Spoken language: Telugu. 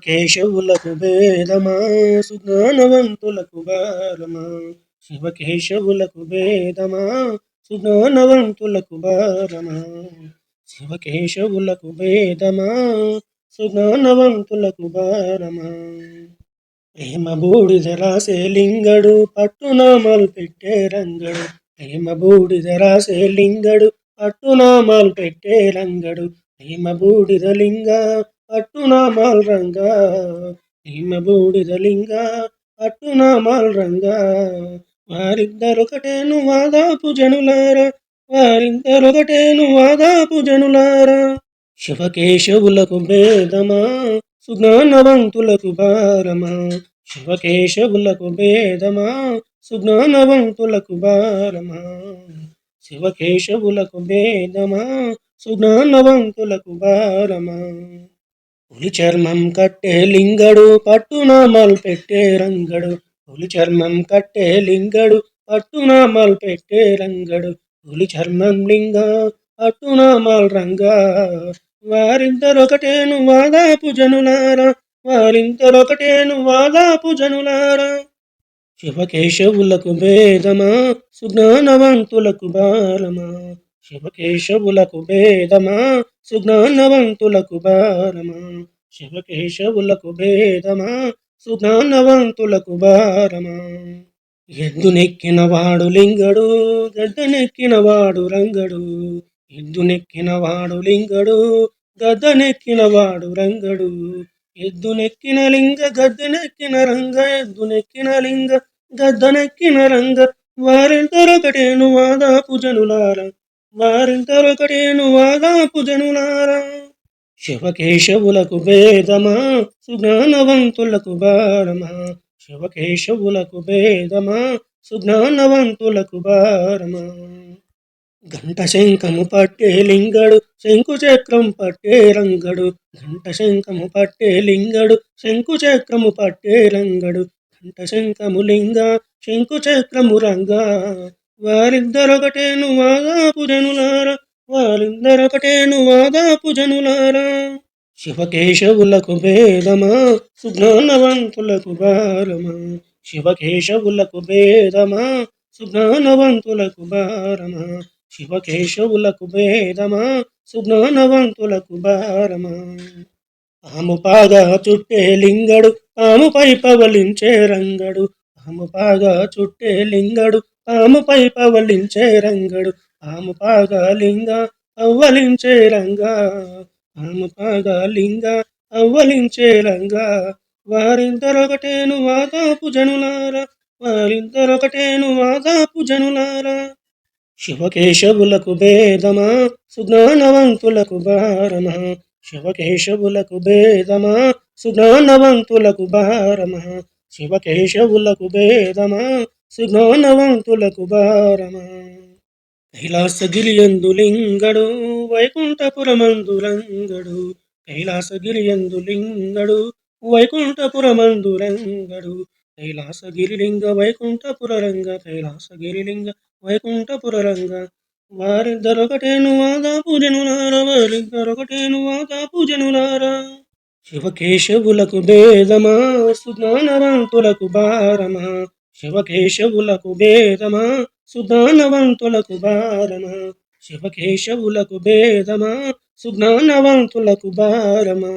కేశవులకు భేదమా సుజ్ఞానవంతులకు భారమా శివకేశవులకు భేదమా సుజ్ఞానవంతులకు భారమా శివకేశవులకు భేదమా సుజ్ఞానవంతులకు భారమా ప్రేమ బూడిద రాసే లింగడు పట్టునామాలు పెట్టే రంగడు ప్రేమ బూడిద రాసే లింగడు పట్టునామాలు పెట్టే రంగడు ప్రేమ బూడిద లింగ పట్టునామాల్ రంగా ప్రేమ బూడిద లింగ పట్టునామాల్ రంగా వారిద్దరొకటేను వాదాపు జనులారా వారిద్దరొకటేను వాదాపు జనులారా శివకేశవులకు భేదమా సుజ్ఞానవంతులకు భారమా శివకేశవులకు భేదమా సుజ్ఞానవంతులకు భారమా శివకేశవులకు భేదమా సుజ్ఞానవంతులకు భారమా పులి చర్మం కట్టే లింగడు పట్టునామాలు పెట్టే రంగడు పులి చర్మం కట్టే లింగడు పట్టునామాలు పెట్టే రంగడు పులి చర్మం లింగ పట్టునామాల్ రంగా వారిద్దరొకటేను వాదాపు జనులారా వారిద్దరొకటేను వాదాపు జనులారా శివకేశవులకు భేదమా సుజ్ఞానవంతులకు భారమా శివకేశవులకు భేదమా సుజ్ఞానవంతులకు భారమా శివకేశవులకు భేదమా సుజ్ఞానవంతులకు భారమా ఎద్దునెక్కిన వాడు లింగడు గద్దెనెక్కిన వాడు రంగడు ఎద్దునెక్కిన వాడు లింగడు గద్దెనెక్కిన వాడు రంగడు ఎద్దునెక్కిన లింగ గద్దెనెక్కిన రంగ ఎద్దునెక్కిన లింగ గద్దెనెక్కిన రంగ వారిద్దరొకటేను వాదాపు జనులారా వారిద్దరొకటేను వాదాపు జనులారా శివకేశవులకు భేదమా సుజ్ఞానవంతులకు భారమా శివకేశవులకు భేదమా సుజ్ఞానవంతులకు భారమా గంట శంఖము పట్టే లింగడు శంకు చక్రం పట్టే రంగడు గంట శంఖము పట్టే లింగడు శంకు చక్రము పట్టే రంగడు గంట శంఖము లింగ శంకు చక్రము రంగా వారిద్దరొకటేను వాదాపు జనులారా వారిద్దరొకటేను వాదాపు జనులారా శివకేశవులకు భేదమా సుజ్ఞానవంతులకు భారమా శివకేశవులకు భేదమా సుజ్ఞానవంతులకు భారమా శివకేశవులకు భేదమా సుజ్ఞానవంతులకు భారమా తాము పాగా చుట్టే లింగడు తాముపై పవలించే రంగడు తాము పాగా చుట్టే లింగడు తాముపై పవలించే రంగడు తాము పాగా లింగ అవ్వలించే రంగా తాము పాగా లింగ అవ్వలించే రంగా వారిద్దరొకటేను వాదాపు జనులారా వారిద్దరొకటేను వాదాపు జనులారా శివకేశవులకు భేదమా సుజ్ఞానవంతులకు భారమా శివకేశవులకు భేదమా సుజ్ఞానవంతులకు భారమా శివకేశవులకు భేదమా సుజ్ఞానవంతులకు భారమా కైలాసగిరియందు లింగడు వైకుంఠపురమందు రంగడు కైలాసగిరియందు లింగడు వైకుంఠపురమందు రంగడు కైలాసగిరిలింగ వైకుంఠపుర రంగ కైలాసగిరిలింగ వైకుంఠపుర రంగ వారిద్దరొకటేను వాదాపు జనులారా వారిద్దరొకటేను వాదాపు జనులారా శివకేశవులకు భేదమా సుజ్ఞానవంతులకు భారమా శివకేశవులకు భేదమా సుజ్ఞానవంతులకు భారమా శివకేశవులకు భేదమా సుజ్ఞానవంతులకు భారమా